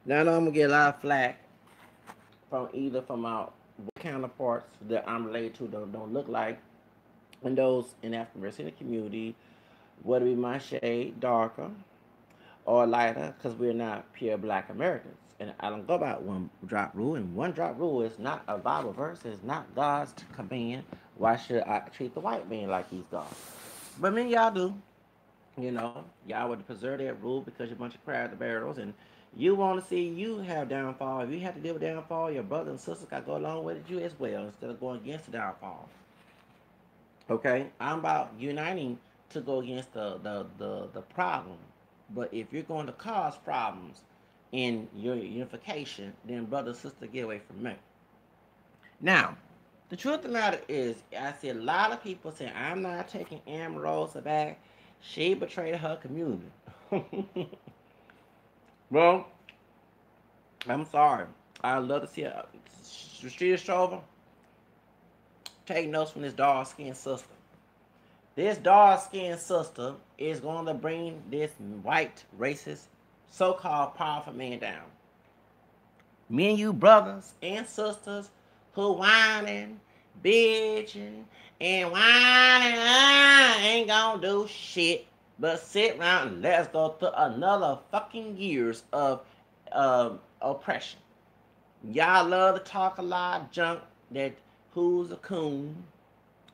Now I know I'm gonna get a lot of flack from either from my counterparts that I'm related to that don't look like, and those in African American community, whether it be my shade darker or lighter, because we're not pure Black Americans. And I don't go by one drop rule, and one drop rule is not a Bible verse, it's not God's command. Why should I treat the white man like he's God? But many y'all do. You know, y'all would preserve that rule because you're a bunch of crab barrels, and you want to see you have downfall. If you have to deal with downfall, your brothers and sisters got to go along with you as well instead of going against the downfall. Okay, I'm about uniting to go against the problem. But if you're going to cause problems in your unification, then brother and sister, get away from me. Now, the truth of the matter is, I see a lot of people saying, I'm not taking Omarosa back. She betrayed her community. Well, I'm sorry. I'd love to see a street Strover take notes from this dark skinned sister. This dark skinned sister is going to bring this white, racist, so called powerful man down. Me and you brothers and sisters who whining, bitching, and whining, ain't gonna do shit but sit around and let's go through another fucking years of oppression. Y'all love to talk a lot of junk that who's a coon.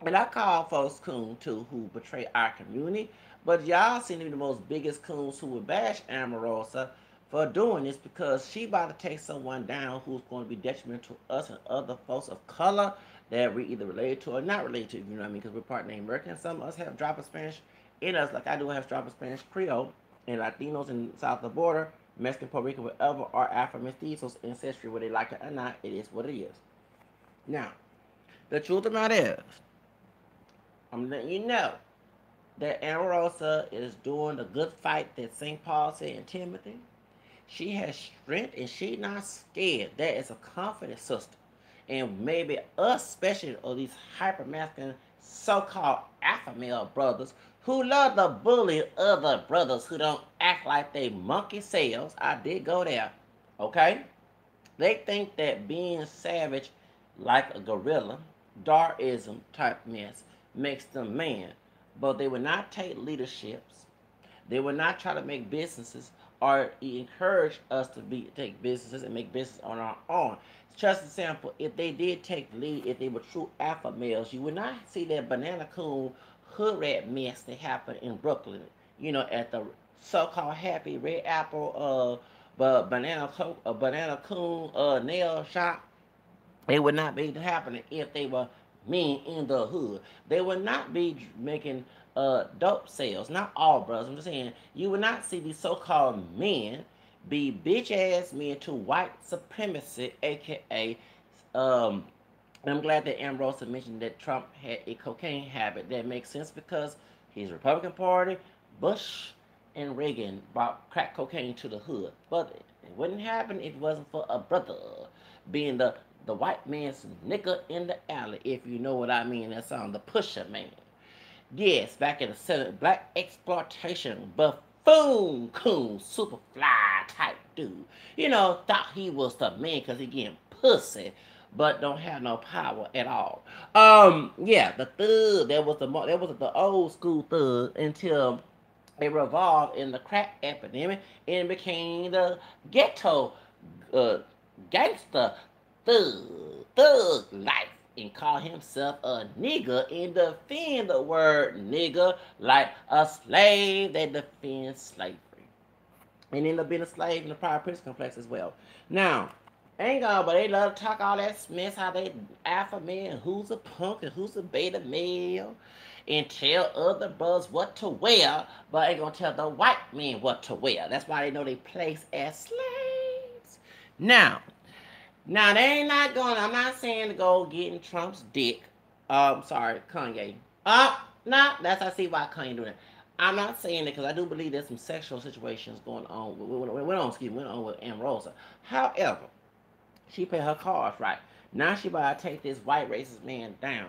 And I call folks coon too who betray our community. But y'all seem to be the most biggest coons who would bash Omarosa for doing this because she about to take someone down who's going to be detrimental to us and other folks of color that we either related to or not related to, you know what I mean? Because we're part Native American. Some of us have drop of Spanish in us, like I do have drop of Spanish Creole, and Latinos in south of the border, Mexican, Puerto Rico, whatever, are Afro mestizos ancestry, whether they like it or not, it is what it is. Now, the truth of the matter is, I'm letting you know that Omarosa is doing the good fight that St. Paul said in Timothy. She has strength and she not scared. That is a confident sister. And maybe us, especially or these hyper masculine so-called alpha male brothers who love to bully other brothers who don't act like they monkey selves. I did go there. Okay? They think that being savage like a gorilla, Darism type mess, makes them man. But they will not take leaderships. They will not try to make businesses or encourage us to take businesses and make business on our own. Just an example, if they did take the lead, if they were true alpha males, you would not see that banana coon hood rat mess that happened in Brooklyn. You know, at the so-called happy red apple but banana coon nail shop. It would not be happening if they were men in the hood. They would not be making dope sales. Not all brothers. I'm just saying you would not see these so-called men be bitch ass men to white supremacy, aka I'm glad that Ambrose mentioned that Trump had a cocaine habit. That makes sense because his Republican Party, Bush, and Reagan brought crack cocaine to the hood. But it wouldn't happen if it wasn't for a brother being the white man's nigga in the alley, if you know what I mean. That's on the pusher man. Yes, back in the Senate, black exploitation buffoon coon super fly type dude. You know, thought he was the man because he getting pussy, but don't have no power at all. Yeah, the thug that was the old school thug until it revolved in the crack epidemic and became the ghetto uh, gangster thug life and call himself a nigger and defend the word nigger like a slave that defends slavery. And end up being a slave in the private prison complex as well. Now, ain't gonna, but they love to talk all that mess, how they alpha man, who's a punk and who's a beta male, and tell other brothers what to wear, but ain't gonna tell the white men what to wear. That's why they know they place as slaves. Now they ain't not going. I'm not saying to go getting Trump's dick. Sorry, Kanye. No, that's I see why Kanye doing it. I'm not saying it because I do believe there's some sexual situations going on. Went on with Omarosa. However, she played her cards right. Now she about to take this white racist man down,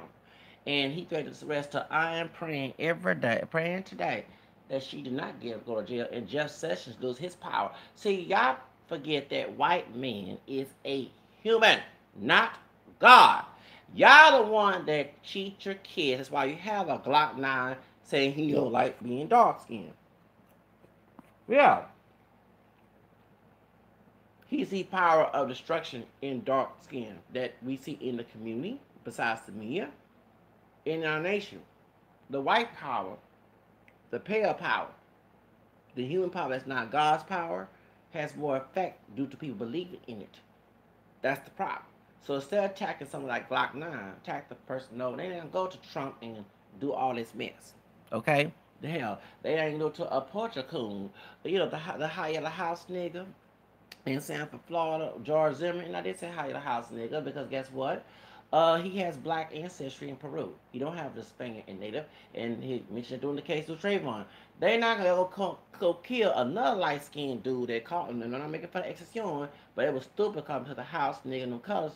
and he threatened to arrest her. I am praying every day, praying today that she did not go to jail, and Jeff Sessions lose his power. See, y'all forget that white man is a human, not God. Y'all the one that cheat your kids. That's why you have a Glock 9 saying he don't like being dark skinned. Yeah. He's the power of destruction in dark skin that we see in the community, besides the media, in our nation. The white power, the pale power, the human power that's not God's power, has more effect due to people believing in it. That's the problem. So instead of attacking something like Glock 9, attack the person. No, they didn't go to Trump and do all this mess. Okay? The hell. They didn't go to a Portugal. You know, the high of the house nigga in Sanford, Florida, George Zimmerman. I did say high of the house nigga because guess what? He has black ancestry in Peru. He don't have the Spaniard and native. And he mentioned doing the case with Trayvon. They not gonna go kill another light skinned dude that caught him. And I'm not making fun of Excepcion, but it was stupid coming to the house, nigga, and them colors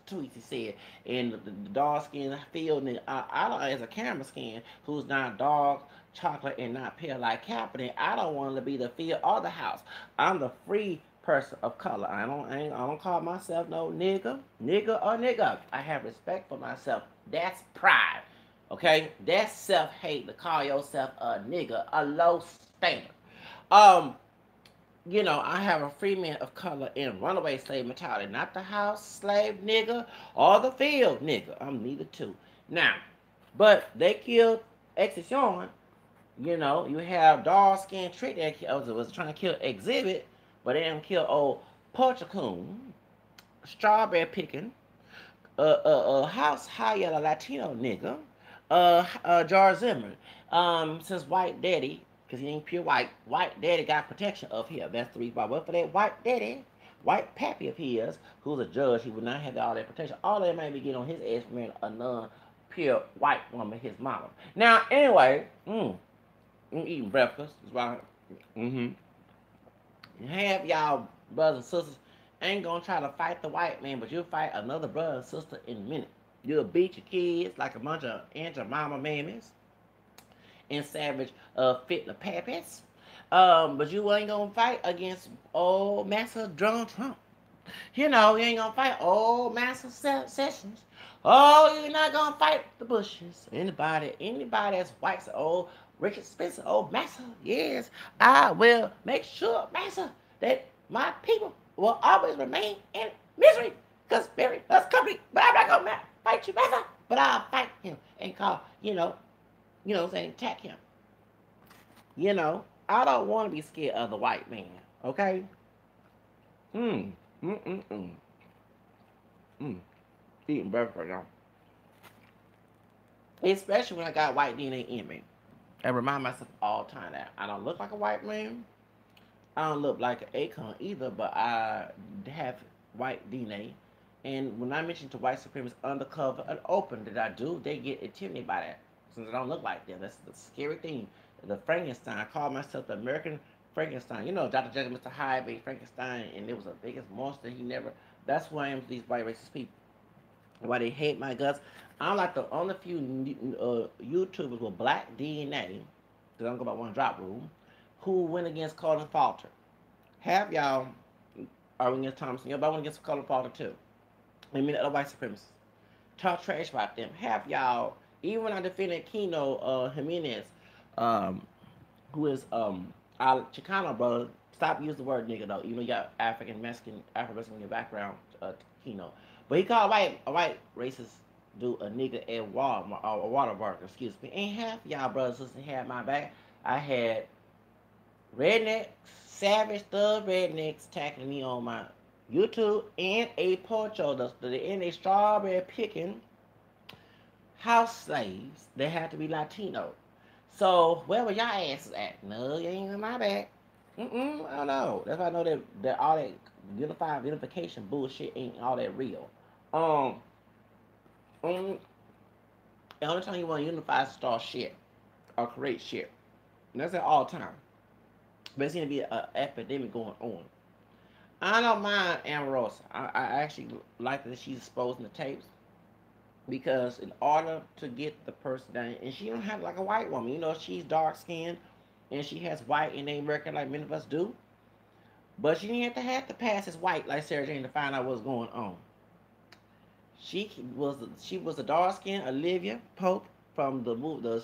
tweets he said. And the dark skin field, and I don't, as a camera skin who's not dark, chocolate, and not pale like Kaepernick, I don't want to be the field or the house. I'm the free person of color. I don't call myself no nigga or nigga. I have respect for myself. That's pride. Okay? That's self-hate to call yourself a nigga, a low standard. You know, I have a free man of color in runaway slave mentality, not the house slave nigga or the field nigga. I'm neither two. Now, but they killed Excepcion. You know, you have dark skinned trick that was trying to kill Exhibit, but they didn't kill old Portugal, strawberry picking, house high yellow Latino nigga, George Zimmerman. Since White Daddy, because he ain't pure White Daddy got protection of him. That's the reason why. But for that White Daddy, White Pappy of his, who's a judge, he would not have all that protection. All that might be getting on his ass from a non-pure white woman, his mama. Now, anyway, I'm eating breakfast. That's why. Have y'all brothers and sisters ain't gonna try to fight the white man, but you'll fight another brother and sister in a minute. You'll beat your kids like a bunch of anti-mama mammies and savage fit the pappies. But you ain't gonna fight against old Master Donald Trump. You know, you ain't gonna fight old Master Sessions. Oh, you're not gonna fight the Bushes. Anybody that's white, old Richard Spencer, old Master, yes, I will make sure, Master, that my people will always remain in misery. Because Barry loves company, but I'm not gonna fight you, Master. But I'll fight him and call, saying, attack him. You know, I don't want to be scared of the white man, okay? Eating breakfast right now. Especially when I got white DNA in me. I remind myself all the time that I don't look like a white man. I don't look like an Akon either, but I have white DNA. And when I mention to white supremacists undercover and open that I do, they get intimidated by that. Since I don't look like them. That's the scary thing. The Frankenstein. I call myself the American Frankenstein. You know, Dr. Jekyll, Mr. Hyde made Frankenstein, and it was the biggest monster he never. That's why I am with these white racist people. Why they hate my guts. I'm like the only few YouTubers with black DNA, because I don't go by one drop rule, who went against Colin Falter. Half y'all are against Thompson. Y'all went against Colin Falter too. And many other white supremacists. Talk trash about them. Half y'all, even when I defended Kino Jimenez, who is our Chicano brother, stop using the word nigga though. You know you got Afro-Mexican in your background, Kino. But he called a white racist dude a nigga at Walmart, or a Waterburger, excuse me. And half y'all brothers and sisters had my back. I had rednecks, savage thug rednecks tackling me on my YouTube, and a pocho, and a strawberry picking house slaves that had to be Latino. So where were y'all asses at? No, you ain't in my back. I don't know. That's why I know that all that unification bullshit ain't all that real. The only time you want to unify is to start shit or create shit. And that's at all time. But it seems to be an epidemic going on. I don't mind Omarosa. I actually like that she's exposing the tapes. Because in order to get the person down, and she don't have like a white woman. You know, she's dark skinned and she has white in name record like many of us do. But she didn't have to pass as white like Sarah Jane to find out what's going on. She was a dark skinned Olivia Pope from the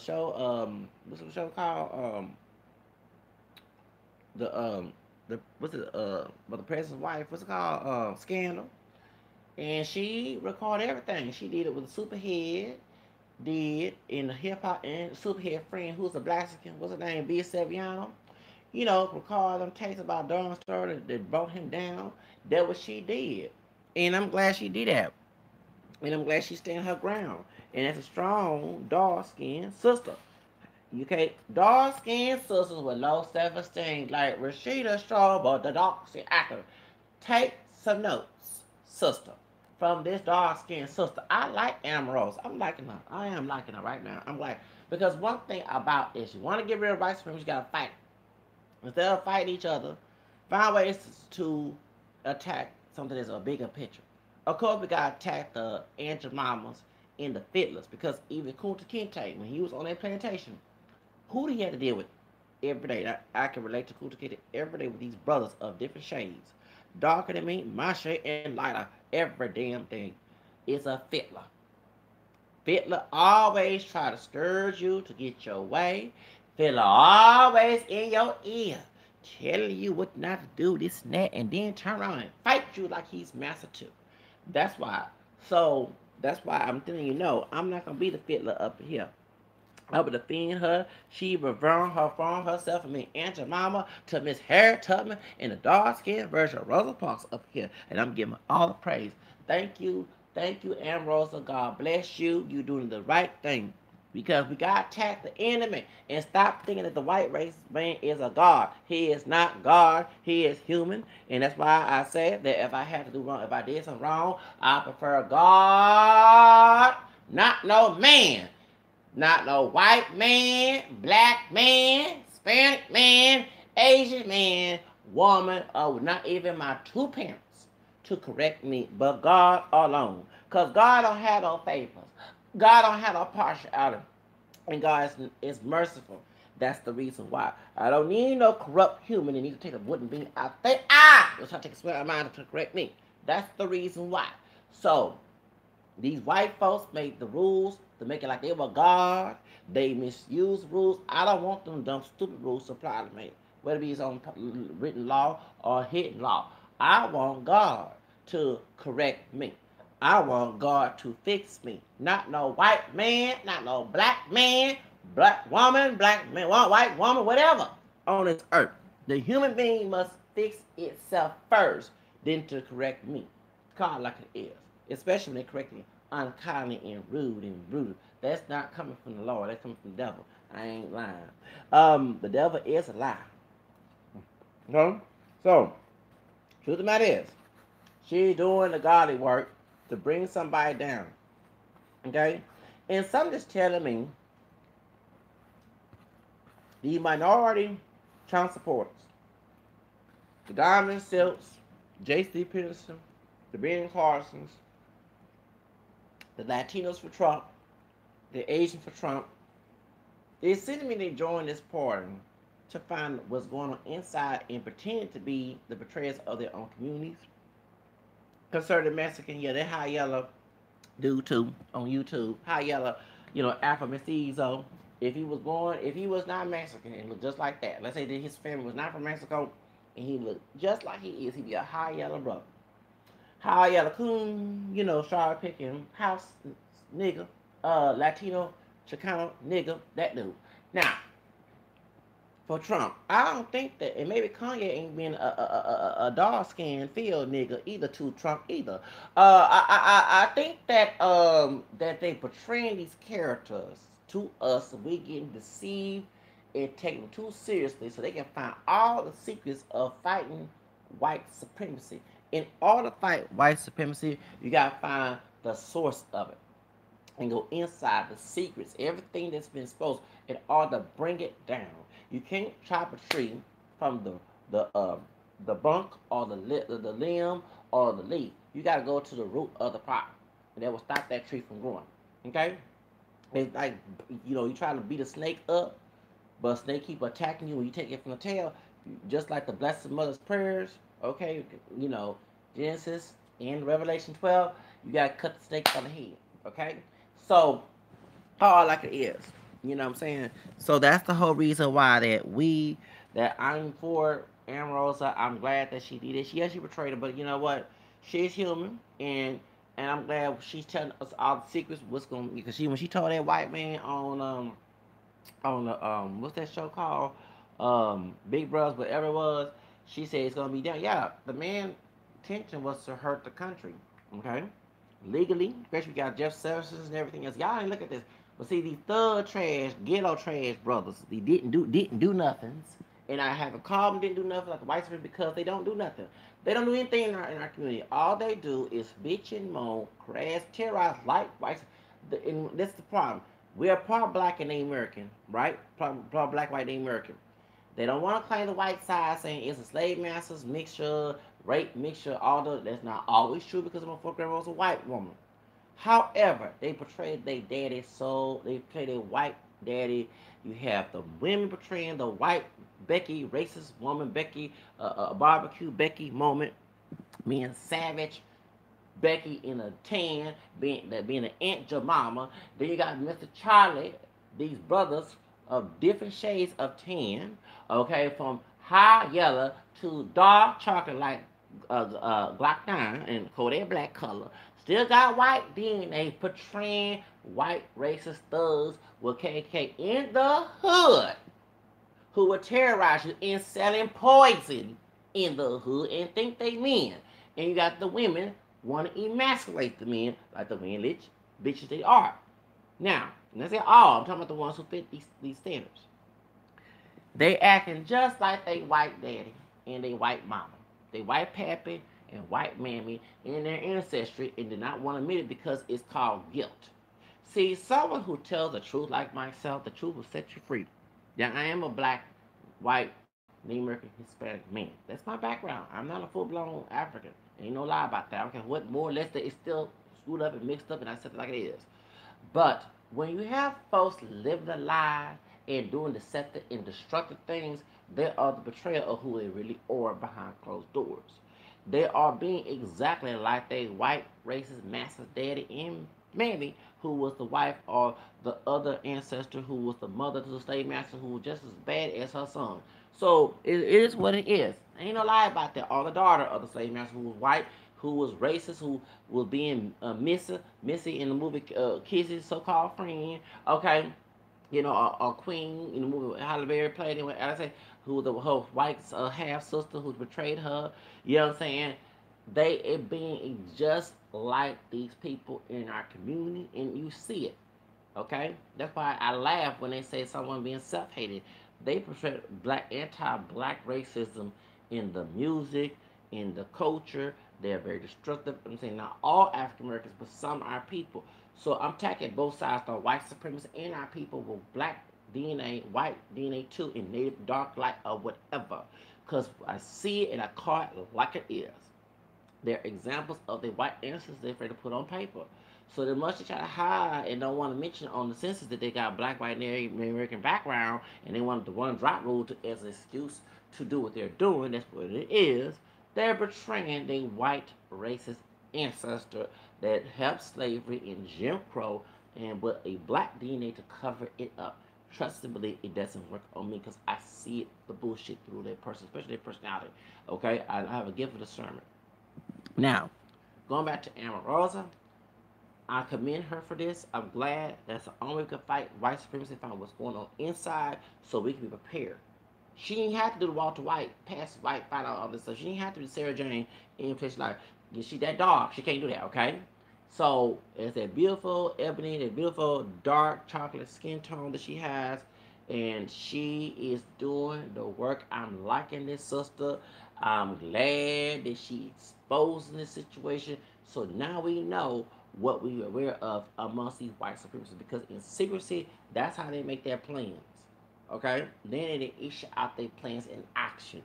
show what's the show called the what's it but the president's wife, what's it called, Scandal. And she recorded everything. She did it with a superhead, did in the hip hop and superhead friend who's a Blaxican, what's her name, B. Seviano. Record them tapes about Dawn Star that brought him down. That what she did. And I'm glad she did that. And I'm glad she stand her ground. And that's a strong, dark-skinned sister. Okay, dark-skinned sisters with low self-esteem, like Rashida Straub, the dark-skinned actor. Take some notes, sister, from this dark-skinned sister. I like Omarosa. I'm liking her. I am liking her right now. I'm like, because one thing about this, you want to get rid of white supremacy, you got to fight. Instead of fighting each other, find ways to attack something that's a bigger picture. Of course, we got to attack the Aunt Mamas and the fiddlers, because even Kunta Kinte, when he was on that plantation, who did he have to deal with every day? I can relate to Kunta Kinte every day with these brothers of different shades. Darker than me, my shade, and lighter. Every damn thing is a fiddler. Fiddler always try to scourge you to get your way. Fiddler always in your ear, telling you what not to do, this and that, and then turn around and fight you like he's master too. That's why. So that's why I'm telling you, no, I'm not gonna be the fiddler up here. I would defend her. She reformed herself from me, Aunt Jemima, to Miss Harriet Tubman and the dark-skinned version of Rosa Parks up here. And I'm giving her all the praise. Thank you, Rosa. God bless you. You're doing the right thing. Because we got to attack the enemy and stop thinking that the white race man is a god. He is not God. He is human. And that's why I said that if I had to do wrong, if I did something wrong, I prefer God, not no man. Not no white man, black man, Hispanic man, Asian man, woman, or not even my two parents to correct me, but God alone. Because God don't have no favors. God don't have no partiality. And God is merciful. That's the reason why. I don't need no corrupt human that needs to take a wooden beam out there. Just trying to take a sweat out of mind to correct me. That's the reason why. So, these white folks made the rules to make it like they were God. They misuse rules. I don't want them dumb, stupid rules to apply to me, whether it be on written law or hidden law. I want God to correct me. I want God to fix me. Not no white man, not no black man, black woman, black man, white woman, whatever on this earth. The human being must fix itself first, then to correct me. God like it is. Especially when they correct me unkindly and rude and brutal. That's not coming from the Lord. That's coming from the devil. I ain't lying. The devil is a lie. Okay? So, truth of the matter is, she's doing the godly work to bring somebody down. Okay? And some just telling me the minority Trump supporters, the Diamond Silks, J.C. Peterson, the Ben Carsons, the Latinos for Trump, the Asians for Trump, they seem to me they joined this party to find what's going on inside and pretend to be the betrayers of their own communities. Conservative Mexican, yeah, that high yellow dude too on YouTube, high yellow, Afro mestizo. If he was not Mexican and looked just like that, let's say that his family was not from Mexico and he looked just like he is, he'd be a high yellow brother. High yellow coon, started picking house nigga, Latino, Chicano nigga, that dude. Now, for Trump, I don't think that, and maybe Kanye ain't been a dark skinned field nigga either to Trump either. I think that that they portraying these characters to us, we getting deceived and taking them too seriously, so they can find all the secrets of fighting white supremacy. In order to fight white supremacy, you gotta find the source of it and go inside the secrets, everything that's been exposed, in order to bring it down. You can't chop a tree from the bunk or the limb or the leaf. You gotta go to the root of the problem, and that will stop that tree from growing. Okay? It's like you try to beat a snake up, but a snake keep attacking you when you take it from the tail. just like the Blessed Mother's prayers, okay, you know, Genesis and Revelation 12, you gotta cut the snake on the head, okay? So, all like it is, you know what I'm saying? So that's the whole reason why that I'm for Omarosa. I'm glad that she did it. Yes, she betrayed her, but you know what? She's human, and I'm glad she's telling us all the secrets. What's going because she when she told that white man on the what's that show called? Big Brothers, whatever it was. She said it's gonna be down. Yeah, the man intention was to hurt the country. Okay, legally, especially we got Jeff Sessions and everything else. Y'all ain't look at this. But see, these thug trash, ghetto trash brothers, they didn't do nothings. And I haven't called them didn't do nothing like the white people because they don't do nothing. They don't do anything in our community. All they do is bitch and moan, crash, terrorize like whites. And that's the problem. We are part black and American, right? Part black, white, and American. They don't want to claim the white side, saying it's a slave masters mixture, rape mixture. Although that's not always true because my grandma was a white woman. However, they portrayed their daddy so they portray their white daddy. You have the women portraying the white Becky, racist woman Becky, barbecue Becky moment, being savage, Becky in a tan, being an Aunt Jemima. Then you got Mr. Charlie, these brothers of different shades of tan, okay, from high yellow to dark chocolate like Glock 9 and Kodak black color. Still got white DNA portraying white racist thugs with KK in the hood who will terrorize you and selling poison in the hood and think they men. And you got the women want to emasculate the men like the men bitches they are. Now, and I say all, I'm talking about the ones who fit these standards. They acting just like they white daddy and they white mama. They white pappy and white mammy in their ancestry and did not want to admit it because it's called guilt. See, someone who tells the truth like myself, the truth will set you free. Now, I am a black, white, Native American, Hispanic man. That's my background. I'm not a full-blown African. Ain't no lie about that. I don't care what more or less that it's still screwed up and mixed up and I said it like it is. But when you have folks living a lie and doing deceptive and destructive things, they are the betrayal of who they really are behind closed doors. They are being exactly like they white racist master daddy and mammy who was the wife or the other ancestor who was the mother to the slave master who was just as bad as her son. So it is what it is. Ain't no lie about that. Or the daughter of the slave master who was white, who was racist, who was being Missy in the movie Kiss's so-called friend. Okay, you know, a queen in the movie Halle Berry played in. I say who was her white half sister who betrayed her. You know what I'm saying? They it being just like these people in our community, and you see it. Okay, that's why I laugh when they say someone being self-hated. They portray black anti-black racism in the music, in the culture. They're very destructive. I'm saying not all African Americans, but some are people. So I'm attacking both sides, the white supremacists and our people with black DNA, white DNA too, in native dark light or whatever. Because I see it and I call it like it is. They're examples of the white ancestors they're afraid to put on paper. So they must try to hide and don't want to mention on the census that they got black, white, Native American background, and they want the one drop rule as an excuse to do what they're doing. That's what it is. They're betraying the white racist ancestor that helped slavery and Jim Crow and with a black DNA to cover it up. Trust and believe it doesn't work on me because I see it, the bullshit through their person, especially their personality. Okay, I have a gift of discernment. Now, going back to Omarosa, I commend her for this. I'm glad that's the only way we can fight white supremacy, find what's going on inside so we can be prepared. She didn't have to do the Walter White, pass White, find out all this stuff. She didn't have to be Sarah Jane in place like, she that dog. She can't do that, okay? So, it's that beautiful ebony, that beautiful dark chocolate skin tone that she has. And she is doing the work. I'm liking this sister. I'm glad that she exposing this situation. So now we know what we are aware of amongst these white supremacists. Because in secrecy, that's how they make their plans. Okay? Then they issue out their plans in action.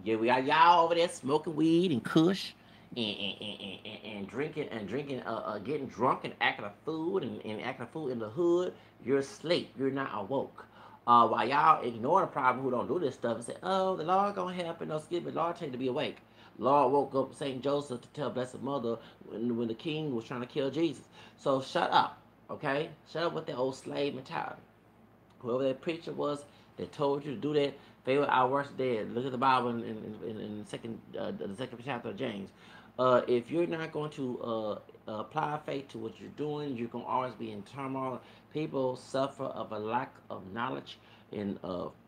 Yeah, we got y'all over there smoking weed and kush and drinking, getting drunk and acting a fool and acting a fool in the hood. You're asleep. You're not awoke. While y'all ignore the problem who don't do this stuff and say, oh, the Lord gonna help and no skip it. Lord tell you to be awake. Lord woke up Saint Joseph to tell Blessed Mother when the king was trying to kill Jesus. So shut up, okay? Shut up with that old slave mentality. Whoever that preacher was that told you to do that, favor our worst dead. Look at the Bible in the second chapter of James. If you're not going to apply faith to what you're doing, you're going to always be in turmoil. People suffer of a lack of knowledge. In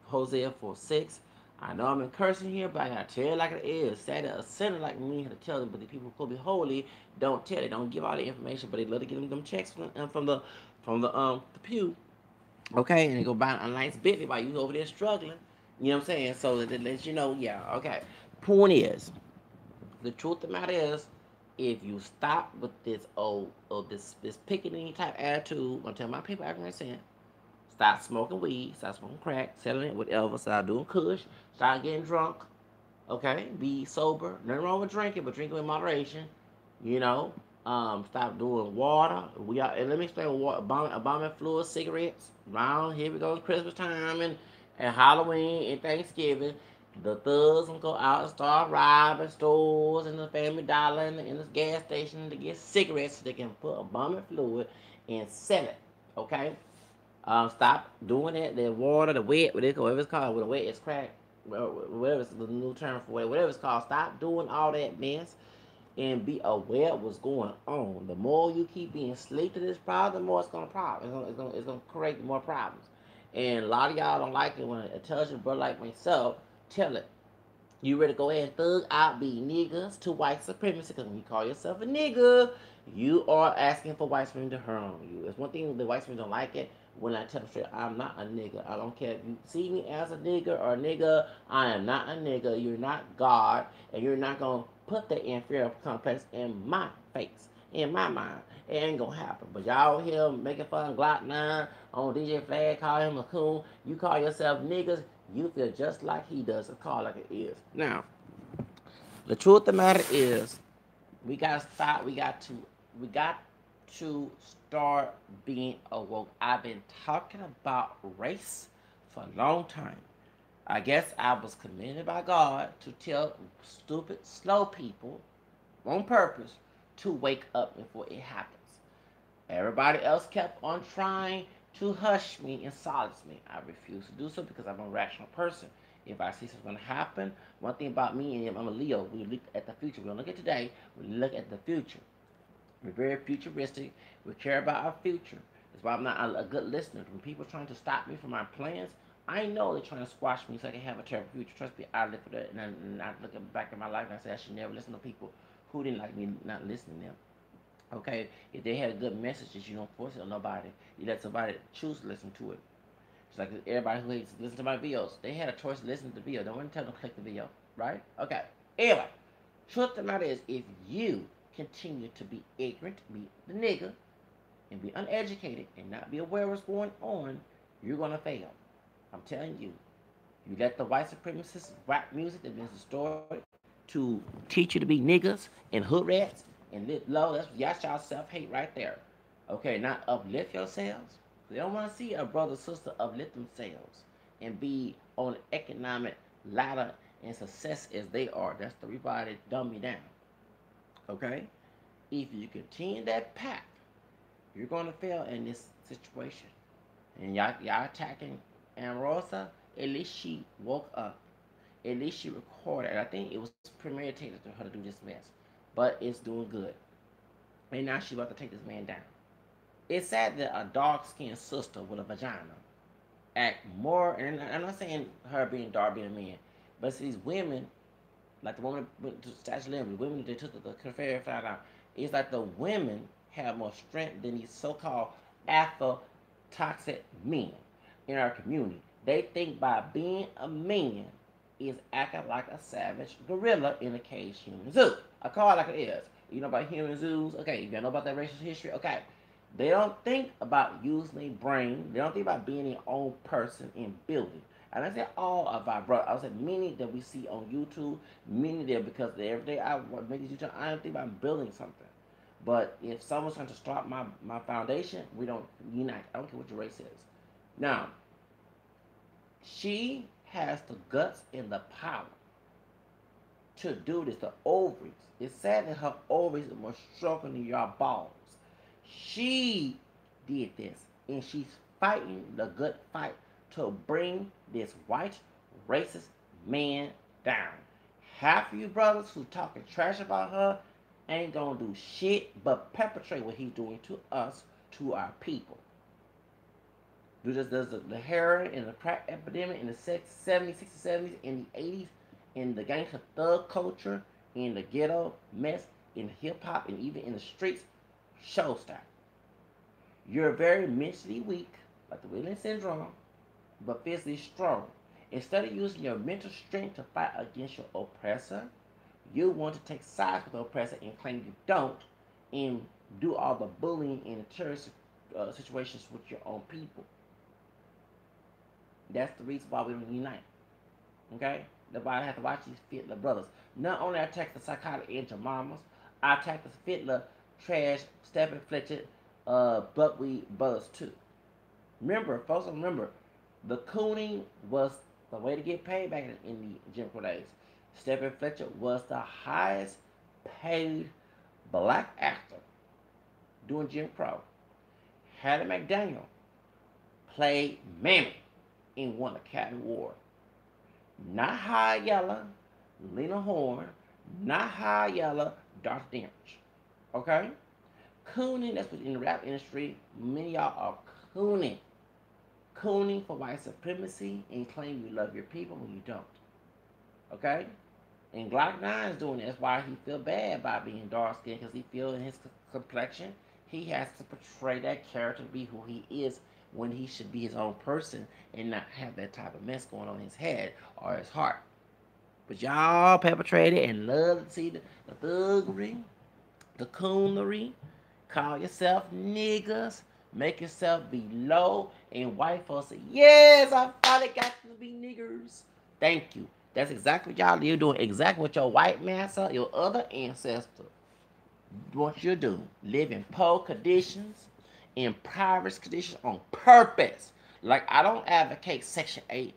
Hosea 4:6, I know I'm cursing here, but I gotta tell it like it is. Sad that a sinner like me had to tell them, but the people who could be holy don't tell. They don't give all the information, but they love to give them checks from the pew. Okay, and they go buy a nice Bentley while you over there struggling. You know what I'm saying? So that lets you know, yeah, okay. Point is, the truth of the matter is, if you stop with this this picking type attitude, I'm telling my people I can saying, stop smoking weed, stop smoking crack, selling it, whatever, stop doing kush, stop getting drunk, okay? Be sober. Nothing wrong with drinking, but drinking in moderation. You know, stop doing water. We are, and let me explain water, bombing fluid, cigarettes. Around here we go, Christmas time and Halloween and Thanksgiving. The thugs will go out and start robbing stores and the Family Dollar and the gas station to get cigarettes so they can put a bombing fluid and sell it. Okay? Stop doing that. The water, the wet, whatever it's called, whether wet is crack, whatever it's the new term for it, whatever it's called. Stop doing all that mess and be aware of what's going on. The more you keep being asleep to this problem, the more it's gonna problem. It's gonna create more problems. And a lot of y'all don't like it when an intelligent brother like myself tell it. You ready to go ahead and thug out, be niggas to white supremacy? Because when you call yourself a nigga, you are asking for white supremacy to harm you. It's one thing the white supremacy don't like it when I tell them straight, I'm not a nigga. I don't care if you see me as a nigga or a nigga. I am not a nigga. You're not God, and you're not gonna put the inferior complex in my face, in my mind. It ain't gonna happen. But y'all here making fun of Glock 9 on DJ Flag, call him a coon. You call yourself niggas, you feel just like he does. It's called like it is. Now, the truth of the matter is, we gotta stop. We got to start being awoke. I've been talking about race for a long time. I guess I was commanded by God to tell stupid, slow people on purpose to wake up before it happens. Everybody else kept on trying to hush me and solace me. I refuse to do so because I'm a rational person. If I see something's going to happen, one thing about me and him, I'm a Leo. We look at the future. We don't look at today. We look at the future. We're very futuristic. We care about our future. That's why I'm not a good listener. When people are trying to stop me from my plans, I know they're trying to squash me so I can have a terrible future. Trust me, I live for that. And I look back at my life and I say I should never listen to people who didn't like me not listening to them. Okay, if they had good messages, you don't force it on nobody. You let somebody choose to listen to it. It's like everybody who hates to listen to my videos. They had a choice to listen to the video. Don't want to tell them to click the video, right? Okay. Anyway, truth of the matter is, if you continue to be ignorant, be the nigga, and be uneducated, and not be aware of what's going on, you're gonna fail. I'm telling you. You let the white supremacist rap music that's been distorted to teach you to be niggas and hood rats and live low. That's y'all self hate right there. Okay, not uplift yourselves. They don't want to see a brother or sister uplift themselves and be on an economic ladder and success as they are. That's the reason why they dumb you down. Okay? If you continue that path, you're going to fail in this situation. And y'all attacking Omarosa, at least she woke up. At least she recorded. And I think it was premeditated for her to do this mess. But it's doing good. And now she's about to take this man down. It's sad that a dark-skinned sister with a vagina act more, and I'm not saying her being dark being a man, but it's these women, like the woman went to Statue of Liberty, the women they took the Confederate flag out, it's like the women have more strength than these so-called alpha toxic men in our community. They think by being a man is acting like a savage gorilla in a caged human zoo. I call it like it is. You know about human zoos? Okay, you know about that racial history? Okay. They don't think about using their brain. They don't think about being their own person and building. And I say all of our brothers. I said many that we see on YouTube, many there because every day I make these YouTube, I don't think about building something. But if someone's trying to start my foundation, we don't unite. I don't care what your race is. Now, She has the guts and the power to do this. The ovaries. It's sad that her ovaries are more stronger than your balls. She did this, and she's fighting the good fight to bring this white racist man down. Half of you brothers who talking trash about her ain't gonna do shit but perpetrate what he's doing to us, to our people. There's the heroin and the crack epidemic in the 70s, 60s, 70s, in the 80s, in the gangster thug culture, in the ghetto mess, in hip hop, and even in the streets. Show style. You're very mentally weak, like the Williams syndrome, but physically strong. Instead of using your mental strength to fight against your oppressor, you want to take sides with the oppressor and claim you don't, and do all the bullying and terrorist situations with your own people. That's the reason why we don't unite. Okay? That's why I have to watch these Fiddler brothers. Not only I attack the psychotic and mamas, I attack the Fiddler, trash, Stephen Fletcher, Buckwheat brothers too. Remember, folks, remember, the cooning was the way to get paid back in the Jim Crow days. Stephen Fletcher was the highest paid black actor doing Jim Crow. Hattie McDaniel played Mammy and won the Academy Award. Not High Yellow, Lena Horne, not High Yellow, Darth Damage. Okay? Cooning, that's what in the rap industry, many of y'all are cooning. Cooning for white supremacy and claim you love your people when you don't. Okay? And Glock 9 is doing it. That's why he feel bad about being dark skinned, because he feel in his complexion he has to portray that character to be who he is when he should be his own person and not have that type of mess going on in his head or his heart. But y'all perpetrate it and love to see the thuggery, the coonery, call yourself niggas, make yourself be low, and white folks say, yes, I finally got to be niggers. Thank you. That's exactly what y'all do. Doing exactly what your white master, your other ancestor, what you do. Live in poor conditions, in private conditions on purpose. Like, I don't advocate Section 8.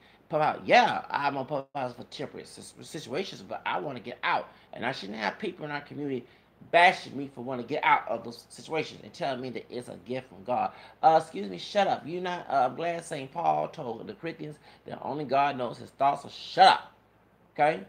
Yeah, I'm on purpose for temporary situations, but I want to get out. And I shouldn't have people in our community bashing me for wanting to get out of those situations and telling me that it's a gift from God. Excuse me, shut up. You not, I'm glad St. Paul told the Corinthians that only God knows his thoughts, so shut up. Okay?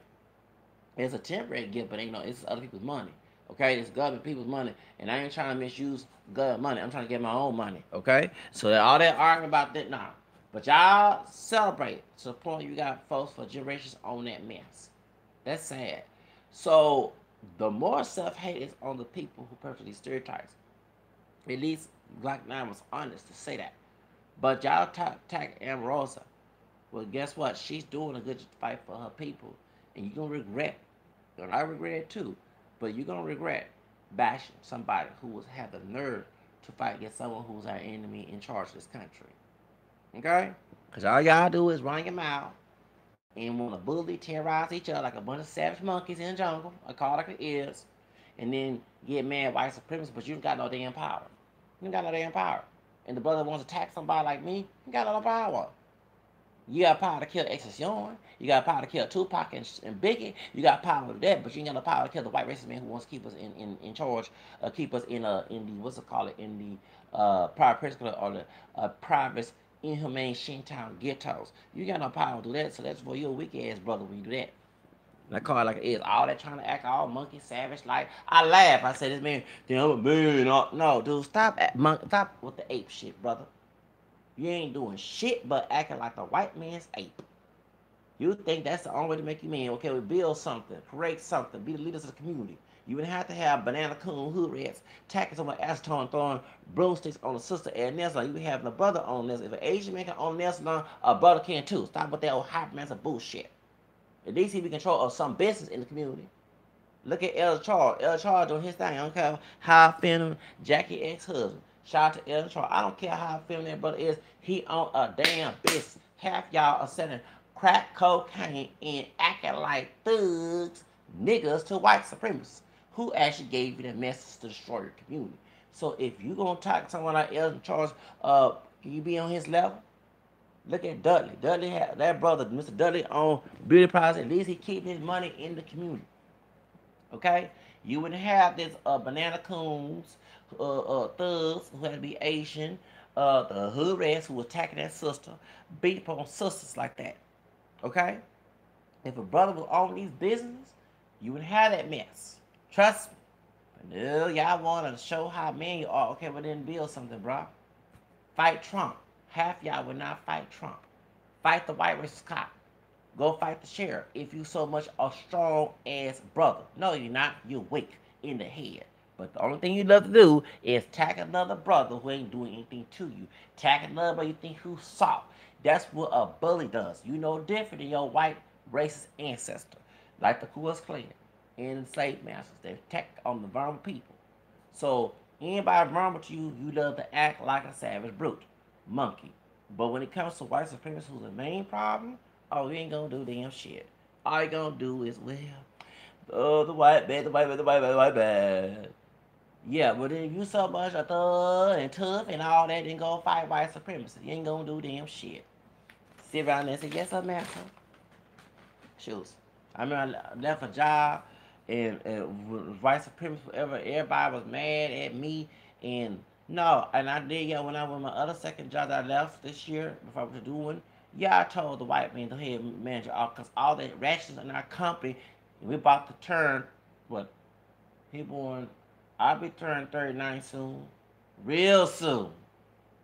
It's a temporary gift, but ain't no, it's other people's money. Okay, it's government people's money, and I ain't trying to misuse government money. I'm trying to get my own money. Okay, so all that arguing about that, nah. But y'all celebrate, support. You got folks for generations on that mess. That's sad. So the more self-hate is on the people who perpetrate these stereotypes. At least Black 9 was honest to say that. But y'all attack Omarosa. Well, guess what? She's doing a good fight for her people, and you're gonna regret. And I regret it too. But you're gonna regret bashing somebody who was had the nerve to fight against someone who's our enemy in charge of this country. Okay? Because all y'all do is run your mouth and want to bully, terrorize each other like a bunch of savage monkeys in the jungle. I call it like it is. And then get mad white supremacists, but you ain't got no damn power. You ain't got no damn power. And the brother wants to attack somebody like me, you got no power. You got power to kill Excision. You got power to kill Tupac and Biggie. You got power to that, but you ain't got no power to kill the white racist man who wants to keep us in charge, keep us in the what's it called, in the private prison or the private inhumane Shintown ghettos. You got no power to do that, so that's for your weak ass brother when you do that. And I call it like it is. All that trying to act all monkey savage like. I laugh. I say this man, I'm a man. No, dude, stop with the ape shit, brother. You ain't doing shit but acting like a white man's ape. You think that's the only way to make you man. Okay, we build something, create something, be the leaders of the community. You would have to have banana coon hood rats tacking someone acetone, throwing broomsticks on a sister at nail salon. You would have a brother on this. If an Asian man can own a nail salon, a brother can too. Stop with that old hyper massive bullshit. At least he be control of some business in the community. Look at El Charles. El Charles doing his thing. I don't care how feminine Jackie ex-husband. Shout out to El Charles. I don't care how feminine that brother is. He on a damn business. Half y'all are selling crack cocaine and acting like thugs, niggas to white supremacists who actually gave you the message to destroy your community. So if you gonna talk to someone like El Charles, can you be on his level? Look at Dudley. Dudley had that brother, Mr. Dudley, on beauty products. At least he keep his money in the community. Okay, you wouldn't have this banana coons, thugs who had to be Asian, the hood rats who was attacking that sister, beat up on sisters like that. Okay, if a brother was on these business, you wouldn't have that mess. Trust me. But no, y'all want to show how men you are. Okay, well then build something, bro. Fight Trump. Half y'all would not fight Trump. Fight the white racist cop. Go fight the sheriff if you so much a strong ass brother. No, you're not. You're weak in the head. But the only thing you love to do is attack another brother who ain't doing anything to you. Attack another brother you think who's soft. That's what a bully does. You know different than your white racist ancestor. Like the Ku Klux Klan and the slave masters. They attack on the vulnerable people. So anybody vulnerable to you, you love to act like a savage brute. Monkey. But when it comes to white supremacists who's the main problem, oh, you ain't gonna do damn shit. All you gonna do is, well, oh, the white man, the white man, the white man, the white man. Yeah, but if you so much a thug and tough and all that, then go fight white supremacy. You ain't gonna do damn shit. Sit around there and say, yes, sir, master. Shoes. I remember I left a job and white supremacy forever. Everybody was mad at me and no, and I did, yeah, when I went my other second job that I left this year before I was doing, yeah, I told the white man, the head manager, because all the rations in our company, we about to turn, what, he born, I'll be turning 39 soon, real soon,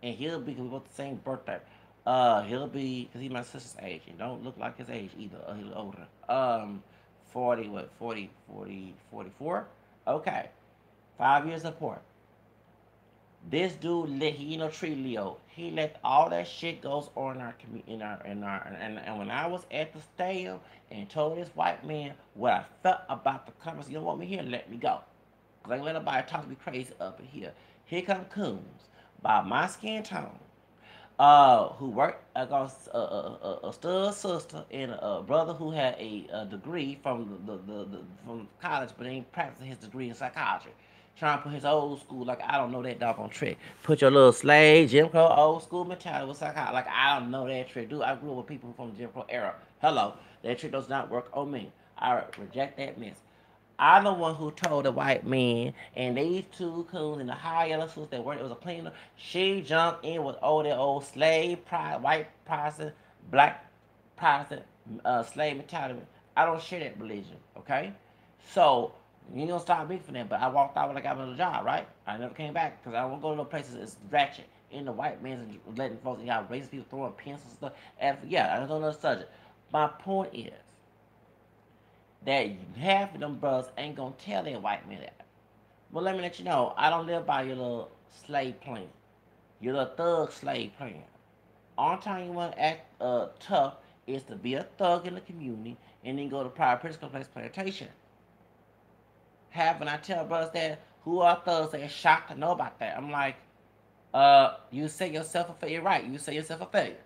and he'll be, because we both the same birthday, he'll be, because he's my sister's age, and don't look like his age either, he's older, 40, what, 44, okay, 5 years apart. This dude he treat Leo. He let all that shit goes on in our community, and when I was at the stadium and told this white man what I felt about the conference, you don't want me here, let me go. Cause I ain't let nobody talk to me crazy up in here. Here come Coons, by my skin tone, who worked against a stud sister and a brother who had a degree from from college, but ain't practicing his degree in psychology. Trying to put his old school, like I don't know that doggone trick. Put your little slave, Jim Crow, old school mentality with psychology, like I don't know that trick. Dude, I grew up with people from the Jim Crow era. Hello, that trick does not work on me. I reject that mess. I'm the one who told the white man and these two coons in the high yellow suits that worked, it was a cleaner. She jumped in with that old slave, white Protestant, black Protestant, slave mentality. I don't share that religion, okay? So, you ain't gonna stop me from that, but I walked out when I got another job, right? I never came back because I don't go to no places that's ratchet. In the white man's letting folks, you got racist people throwing pencils and stuff. And yeah, that's another subject. My point is, that half of them brothers ain't gonna tell their white man that. Well, let me let you know, I don't live by your little slave plan. Your little thug slave plan. Only time you want to act tough is to be a thug in the community and then go to private prison complex plantation. Half when I tell brothers that who are thugs, they're shocked to know about that. I'm like, you say yourself a failure, right? You say yourself a failure.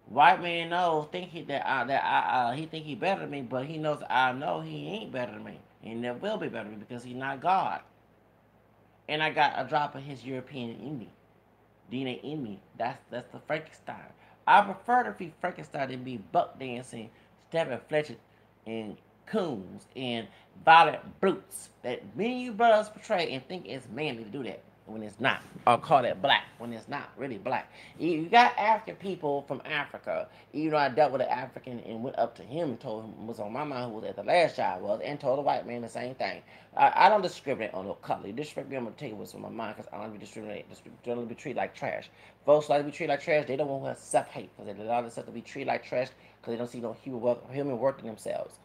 White man knows, think he he think he better than me, but he knows I know he ain't better than me. He never will be better than me because he's not God. And I got a drop of his European in me, DNA in me. That's the Frankenstein. I prefer to be Frankenstein than be buck dancing, stepping Fletcher, and coons and violent brutes that many of you brothers portray and think it's manly to do that when it's not, or call that black when it's not really black. You got African people from Africa. You know, I dealt with an African and went up to him and told him was on my mind who was at the last job was, and told the white man the same thing. I don't discriminate on no color. You disrespect me, I'm gonna tell you what's on my mind because I don't be discriminate. Don't want to be treated like trash. Folks like to be treated like trash. They don't want to have self-hate because they allow themselves to be treated like trash because they don't see no human worth in themselves.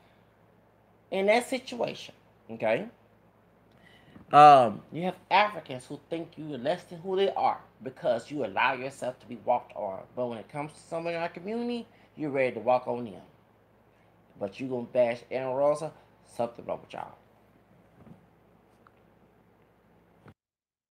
In that situation, okay. You have Africans who think you're less than who they are because you allow yourself to be walked on. But when it comes to somebody in our community, you're ready to walk on them. But you gonna bash Omarosa, something wrong with y'all.